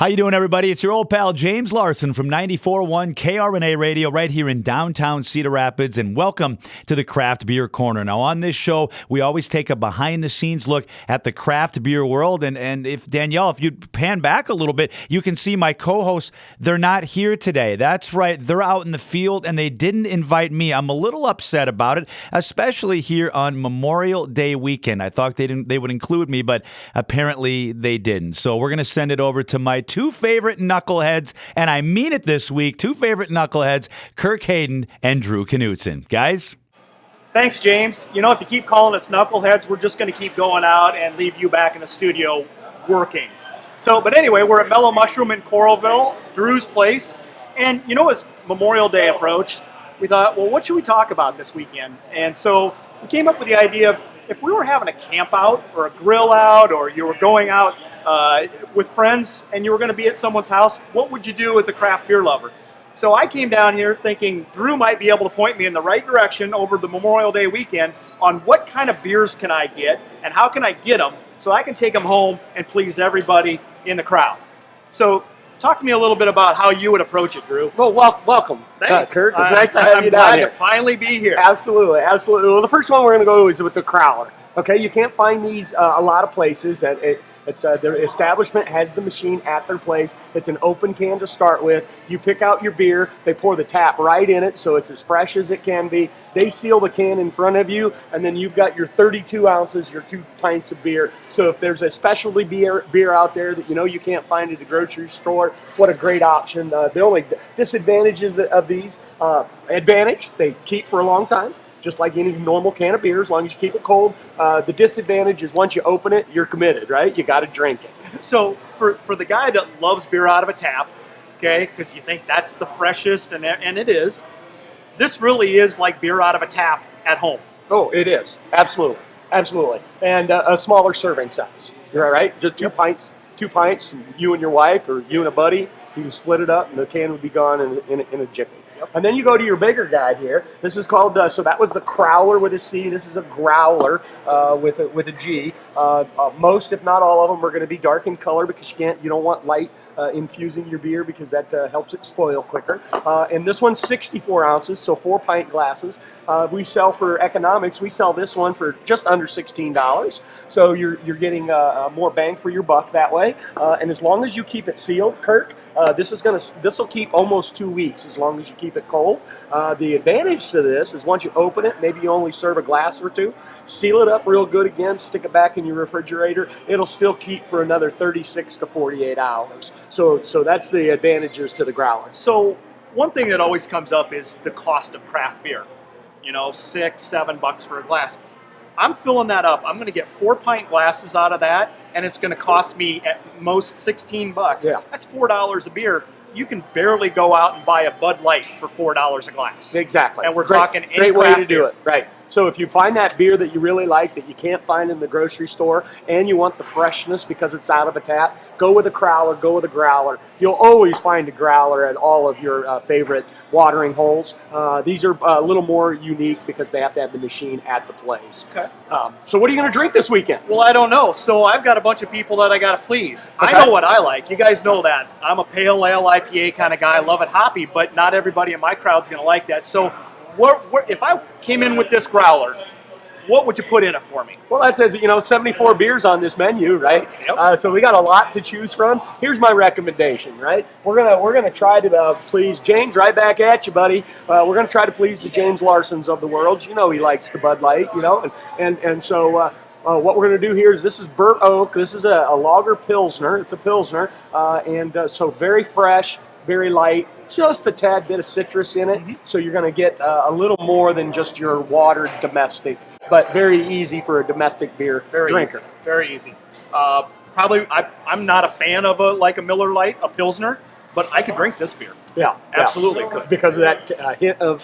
How you doing, everybody? It's your old pal James Larson from 94.1 KRNA Radio right here in downtown Cedar Rapids, and welcome to the Craft Beer Corner. Now, on this show, we always take a behind-the-scenes look at the craft beer world, and if Danielle, if you pan back a little bit, you can see my co-hosts, they're not here today. That's right, they're out in the field, and they didn't invite me. I'm a little upset about it, especially here on Memorial Day weekend. I thought they would include me, but apparently they didn't. So we're going to send it over to my two favorite knuckleheads, and I mean it this week, two favorite knuckleheads, Kirk Hayden and Drew Knutson. Guys? Thanks, James. You know, if you keep calling us knuckleheads, we're just going to keep going out and leave you back in the studio working. But anyway, we're at Mellow Mushroom in Coralville, Drew's place, and you know, as Memorial Day approached, we thought, well, what should we talk about this weekend? And so we came up with the idea of, if we were having a camp out or a grill out, or you were going out with friends and you were going to be at someone's house, what would you do as a craft beer lover? So I came down here thinking Drew might be able to point me in the right direction over the Memorial Day weekend on what kind of beers can I get and how can I get them so I can take them home and please everybody in the crowd. So talk to me a little bit about how you would approach it, Drew. Well, welcome, Thanks. Kirk. It's nice to have you down here. I'm glad to finally be here. Absolutely, absolutely. Well, the first one we're going to go is with the Crowler. Okay, you can't find these a lot of places. Their establishment has the machine at their place. It's an open can to start with. You pick out your beer. They pour the tap right in it, so it's as fresh as it can be. They seal the can in front of you, and then you've got your 32 ounces, your 2 pints of beer. So if there's a specialty beer out there that you know you can't find at the grocery store, what a great option. The only disadvantages of these, advantage, they keep for a long time, just like any normal can of beer, as long as you keep it cold. The disadvantage is once you open it, you're committed, right? You got to drink it. So for the guy that loves beer out of a tap, okay, because you think that's the freshest, and it is, this really is like beer out of a tap at home. Oh, it is. Absolutely. Absolutely. And a smaller serving size. You're right? Just 2 pints. 2 pints, you and your wife or you and a buddy, you can split it up and the can would be gone in a jiffy. And then you go to your bigger guy here. This is called, so that was the Crowler with a C. This is a Growler with a G. Most, if not all of them, are going to be dark in color because you don't want light infusing your beer because that helps it spoil quicker. And this one's 64 ounces, so 4 pint glasses. We sell for economics. We sell this one for just under $16. So you're getting more bang for your buck that way. And as long as you keep it sealed, Kirk, this will keep almost 2 weeks as long as you keep it cold. The advantage to this is once you open it, maybe you only serve a glass or two, seal it up real good again, stick it back in your refrigerator. It'll still keep for another 36 to 48 hours. So that's the advantages to the Growler. So one thing that always comes up is the cost of craft beer. You know, $6-7 for a glass. I'm filling that up. I'm going to get 4 pint glasses out of that, and it's going to cost me at most $16. Yeah. That's $4 a beer. You can barely go out and buy a Bud Light for $4 a glass. Exactly. And we're talking any great way craft to do beer. it. Right. So if you find that beer that you really like that you can't find in the grocery store and you want the freshness because it's out of a tap, go with a Crowler, go with a Growler. You'll always find a Growler at all of your favorite watering holes. These are a little more unique because they have to have the machine at the place. Okay. So what are you going to drink this weekend? Well, I don't know. So I've got a bunch of people that I got to please. Okay. I know what I like. You guys know that. I'm a pale ale IPA kind of guy. I love it hoppy, but not everybody in my crowd's going to like that. So if I came in with this Growler, what would you put in it for me? Well, that says, 74 beers on this menu, right? Yep. So we got a lot to choose from. Here's my recommendation, right? We're gonna try to please James. Right back at you, buddy. We're gonna try to please the James Larsons of the world. You know he likes the Bud Light, and so what we're gonna do here is this is Burnt Oak. This is a lager pilsner. It's a pilsner, so very fresh, very light. Just a tad bit of citrus in it, so you're going to get a little more than just your watered domestic, but very easy for a domestic beer drinker. Easy. Very easy. Probably, I'm not a fan of a Miller Lite, a Pilsner, but I could drink this beer. Yeah, absolutely could. Because of that hint of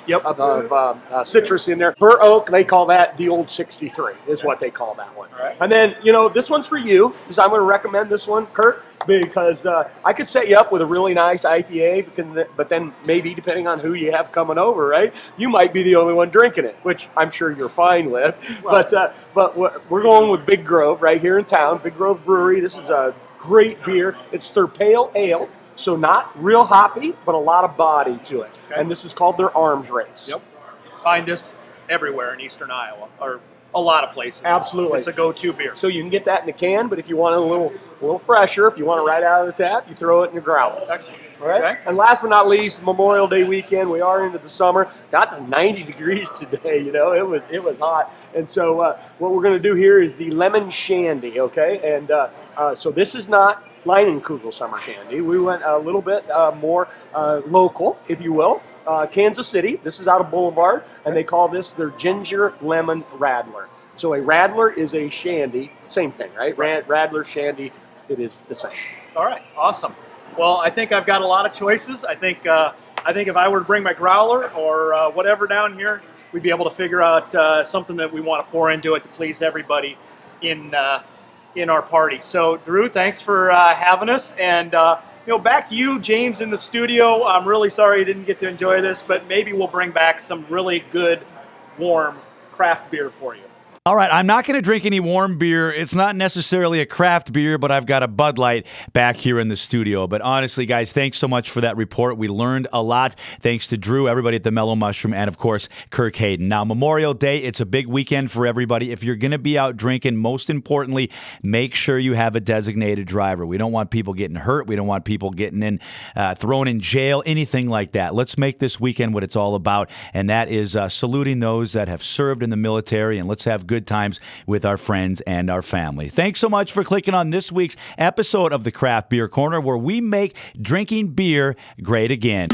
citrus in there. Burnt Oak, they call that the old 63, is what they call that one. All right. And then, this one's for you, because I'm going to recommend this one, Kurt, because I could set you up with a really nice IPA, but then maybe, depending on who you have coming over, right, you might be the only one drinking it, which I'm sure you're fine with. Well, but we're going with Big Grove right here in town, Big Grove Brewery. This is a great beer. It's their pale ale, so not real hoppy, but a lot of body to it. Okay. And this is called their Arms Race. Yep. Find this everywhere in eastern Iowa, or a lot of places. Absolutely. It's a go-to beer. So you can get that in a can, but if you want it a little fresher, if you want it right out of the tap, you throw it in your growler. Excellent. All right. Okay. And last but not least, Memorial Day weekend. We are into the summer. Got to 90 degrees today. You know, it was hot. And so what we're going to do here is the lemon shandy. Okay. And so this is not Leinenkugel summer shandy. We went a little bit more local, if you will. Kansas City. This is out of Boulevard, and they call this their ginger lemon radler. So a radler is a shandy, same thing, right? Radler, shandy, it is the same. All right, awesome. Well, I think I've got a lot of choices. I think if I were to bring my growler or whatever down here, we'd be able to figure out something that we want to pour into it to please everybody in our party. So, Drew, thanks for having us, and back to you, James, in the studio. I'm really sorry you didn't get to enjoy this, but maybe we'll bring back some really good, warm craft beer for you. All right, I'm not going to drink any warm beer. It's not necessarily a craft beer, but I've got a Bud Light back here in the studio. But honestly, guys, thanks so much for that report. We learned a lot. Thanks to Drew, everybody at the Mellow Mushroom, and of course, Kirk Hayden. Now, Memorial Day, it's a big weekend for everybody. If you're going to be out drinking, most importantly, make sure you have a designated driver. We don't want people getting hurt. We don't want people getting thrown in jail, anything like that. Let's make this weekend what it's all about, and that is saluting those that have served in the military, and let's have good times with our friends and our family. Thanks so much for clicking on this week's episode of the Craft Beer Corner, where we make drinking beer great again.